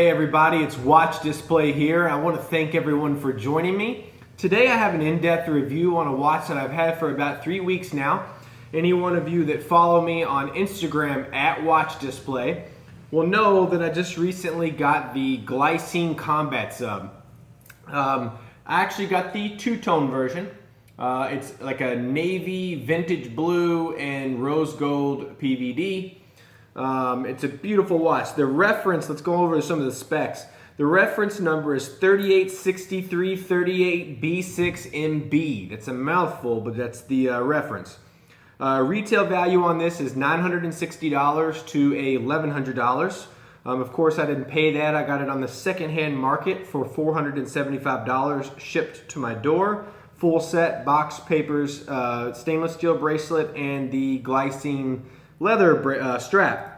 Hey everybody, it's WatchDisplay here. I want to thank everyone for joining me. Today I have an in-depth review on a watch that I've had for about 3 weeks now. Any one of you that follow me on Instagram at WatchDisplay will know that I just recently got the Glycine Combat Sub. I actually got the two-tone version. It's like a navy, vintage blue, and rose gold PVD. It's a beautiful watch. The reference, let's go over some of the specs. The reference number is 386338B6MB. That's a mouthful, but that's the reference. Retail value on this is $960 to $1,100. Of course, I didn't pay that. I got it on the secondhand market for $475 shipped to my door. Full set, box papers, stainless steel bracelet, and the Glycine leather strap.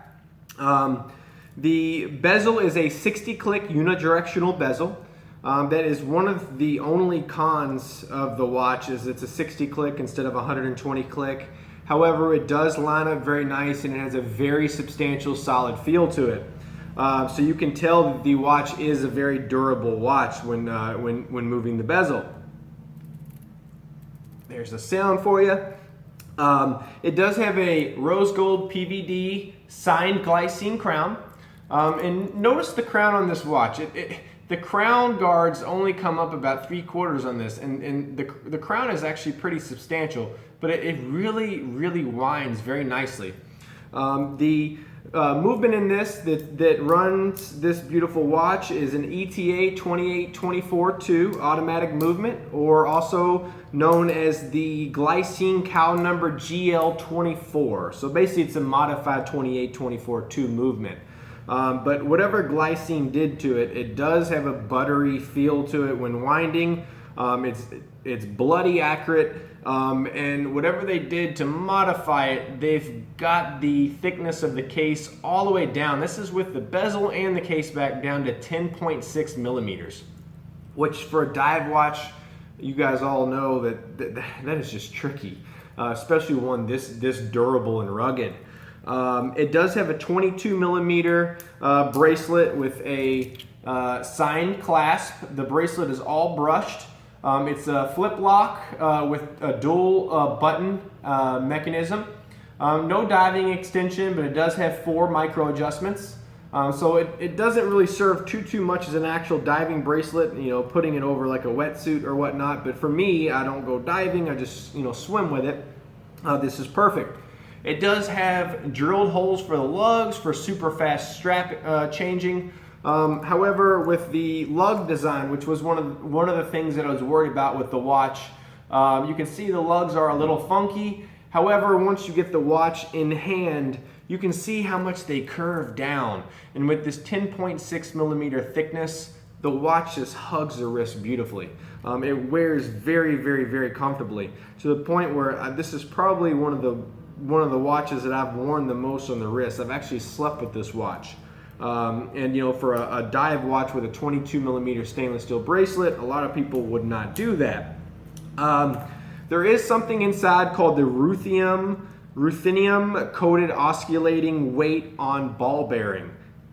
The bezel is a 60-click unidirectional bezel. That is one of the only cons of the watch, is it's a 60-click instead of 120-click. However, it does line up very nice and it has a very substantial solid feel to it. So you can tell that the watch is a very durable watch when moving the bezel. There's the sound for you. It does have a rose gold PVD signed Glycine crown. And notice the crown on this watch. The crown guards only come up about 3/4 on this, and the crown is actually pretty substantial, but it really winds very nicely. The movement in this that runs this beautiful watch is an ETA 2824-2 automatic movement, or also known as the Glycine cow number GL24. So basically it's a modified 2824-2 movement. But whatever Glycine did to it, it does have a buttery feel to it when winding. It's bloody accurate, and whatever they did to modify it, they've got the thickness of the case all the way down. This is with the bezel and the case back down to 10.6 millimeters, which for a dive watch, you guys all know that is just tricky, especially one this durable and rugged. It does have a 22 millimeter bracelet with a signed clasp. The bracelet is all brushed. It's a flip lock with a dual button mechanism. No diving extension, but it does have 4 micro adjustments. So it doesn't really serve too much as an actual diving bracelet, putting it over like a wetsuit or whatnot. But for me, I don't go diving, I just swim with it. This is perfect. It does have drilled holes for the lugs for super fast strap changing. However, with the lug design, which was one of the things that I was worried about with the watch, you can see the lugs are a little funky. However, once you get the watch in hand, you can see how much they curve down. And with this 10.6 millimeter thickness, the watch just hugs the wrist beautifully. It wears very comfortably, to the point where this is probably one of the watches that I've worn the most on the wrist. I've actually slept with this watch. And for a dive watch with a 22 millimeter stainless steel bracelet, a lot of people would not do that. There is something inside called the ruthenium coated oscillating weight on ball bearing.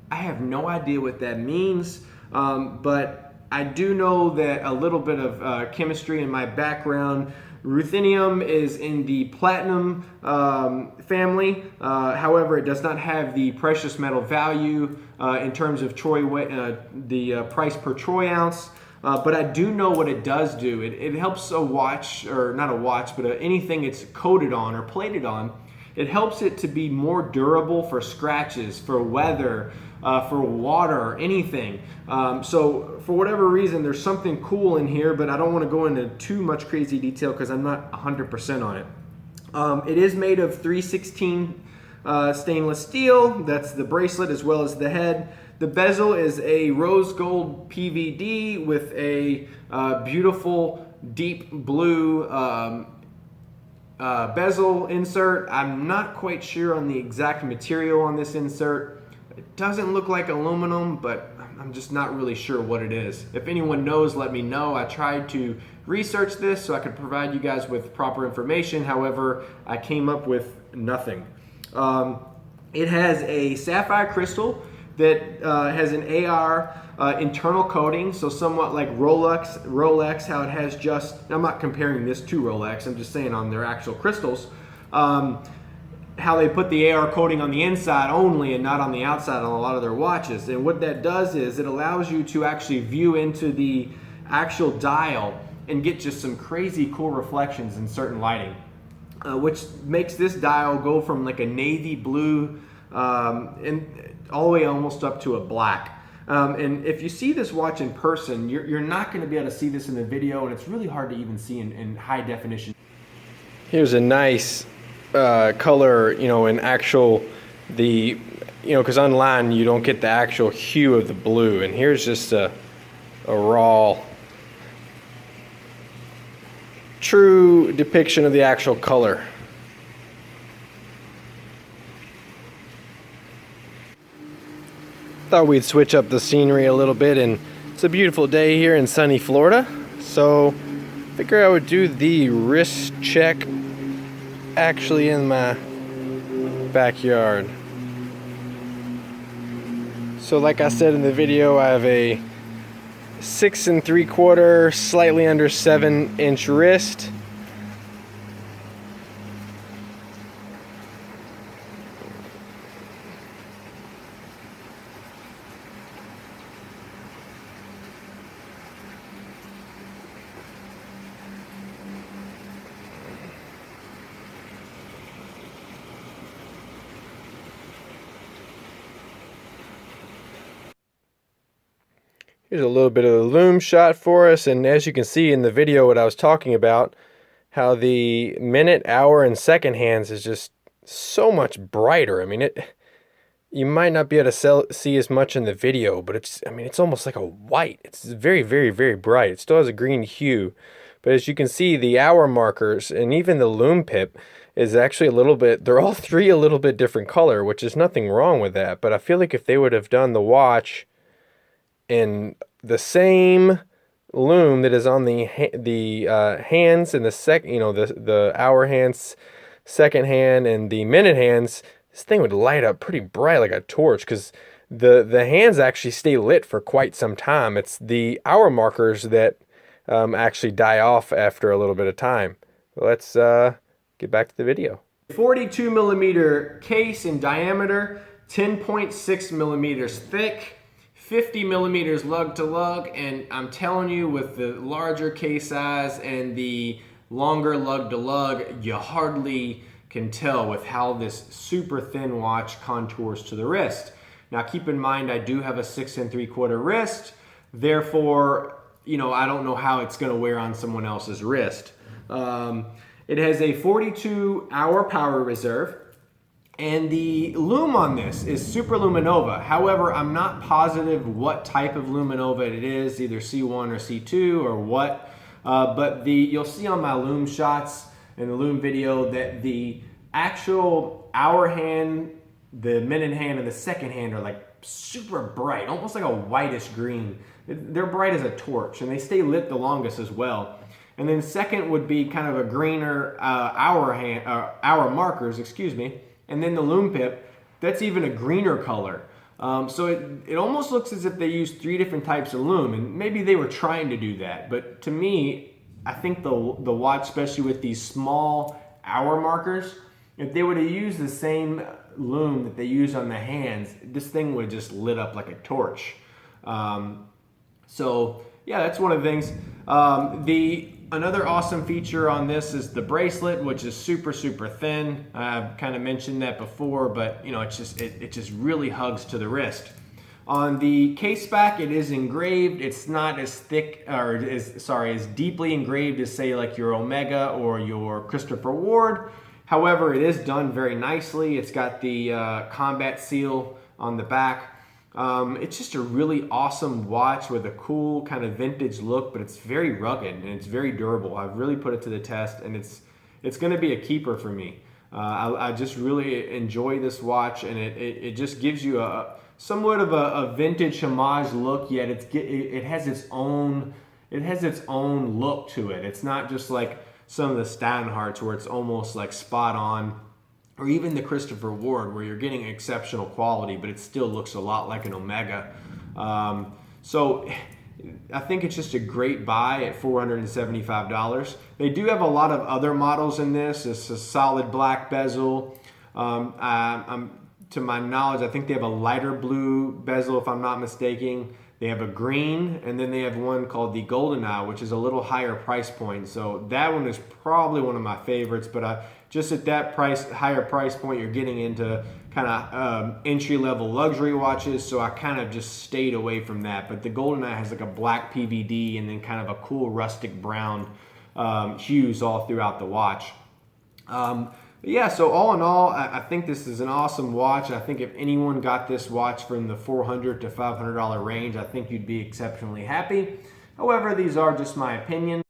I have no idea what that means, but I do know that a little bit of chemistry in my background. Ruthenium is in the platinum family. However, it does not have the precious metal value in terms of troy weight, the price per troy ounce. But I do know what it does do. It helps a watch, or not a watch, but anything it's coated on or plated on. It helps it to be more durable for scratches, for weather, for water, anything. So for whatever reason, there's something cool in here, but I don't want to go into too much crazy detail because I'm not 100% on it. It is made of 316 stainless steel. That's the bracelet as well as the head. The bezel is a rose gold PVD with a beautiful deep blue bezel insert. I'm not quite sure on the exact material on this insert. It doesn't look like aluminum, but I'm just not really sure what it is. If anyone knows, let me know. I tried to research this so I could provide you guys with proper information. However, I came up with nothing. It has a sapphire crystal that has an AR internal coating, so somewhat like Rolex, how it has just, I'm not comparing this to Rolex, I'm just saying on their actual crystals, how they put the AR coating on the inside only and not on the outside on a lot of their watches. And what that does is it allows you to actually view into the actual dial and get just some crazy cool reflections in certain lighting, which makes this dial go from like a navy blue and all the way almost up to a black. And if you see this watch in person, you're not going to be able to see this in the video, and it's really hard to even see in high definition. Here's a nice color, in actual, because online you don't get the actual hue of the blue, and here's just a raw, true depiction of the actual color. Thought we'd switch up the scenery a little bit, and it's a beautiful day here in sunny Florida, so I figure I would do the wrist check actually in my backyard. So like I said in the video, I have a 6 3/4, slightly under 7-inch wrist. Here's a little bit of the Lume shot for us, and as you can see in the video what I was talking about, how the minute, hour, and second hands is just so much brighter. I mean, you might not be able to see as much in the video, but it's almost like a white. It's very, very, very bright. It still has a green hue, but as you can see, the hour markers and even the Lume pip is actually they're all three a little bit different color, which is nothing wrong with that, but I feel like if they would have done the watch in the same Lume that is on the hands and the hour hands, second hand, and the minute hands, this thing would light up pretty bright like a torch, because the hands actually stay lit for quite some time. It's the hour markers that actually die off after a little bit of time. Let's get back to the video. 42 millimeter case in diameter, 10.6 millimeters thick, 50 millimeters lug to lug, and I'm telling you, with the larger case size and the longer lug to lug, you hardly can tell with how this super thin watch contours to the wrist. Now keep in mind, I do have a 6 3/4 wrist, therefore, I don't know how it's going to wear on someone else's wrist. It has a 42-hour power reserve. And the Lume on this is Super Luminova. However, I'm not positive what type of Luminova it is, either C1 or C2 or what. But you'll see on my Lume shots in the Lume video that the actual hour hand, the minute hand, and the second hand are like super bright, almost like a whitish green. They're bright as a torch, and they stay lit the longest as well. And then second would be kind of a greener hour markers, excuse me. And then the Lume pip, that's even a greener color. So it almost looks as if they used 3 different types of Lume, and maybe they were trying to do that. But to me, I think the watch, especially with these small hour markers, if they would have used the same Lume that they use on the hands, this thing would just lit up like a torch. So yeah, that's one of the things. Another awesome feature on this is the bracelet, which is super, super thin. I've kind of mentioned that before, but it just really hugs to the wrist. On the case back, it is engraved. It's not as thick, or as deeply engraved as, say, like your Omega or your Christopher Ward. However, it is done very nicely. It's got the combat seal on the back. It's just a really awesome watch with a cool kind of vintage look, but it's very rugged and it's very durable. I've really put it to the test, and it's going to be a keeper for me. I just really enjoy this watch, and it just gives you somewhat of a vintage homage look, yet it has its own look to it. It's not just like some of the Steinhardts where it's almost like spot on. or even the Christopher Ward, where you're getting exceptional quality, but it still looks a lot like an Omega. So I think it's just a great buy at $475. They do have a lot of other models in this. It's a solid black bezel. To my knowledge, I think they have a lighter blue bezel, if I'm not mistaken. They have a green, and then they have one called the GoldenEye, which is a little higher price point. So that one is probably one of my favorites, but just at that higher price point, you're getting into kind of entry-level luxury watches, so I kind of just stayed away from that. But the GoldenEye has like a black PVD and then kind of a cool rustic brown hues all throughout the watch. Yeah, so all in all, I think this is an awesome watch. I think if anyone got this watch from the $400 to $500 range, I think you'd be exceptionally happy. However, these are just my opinion.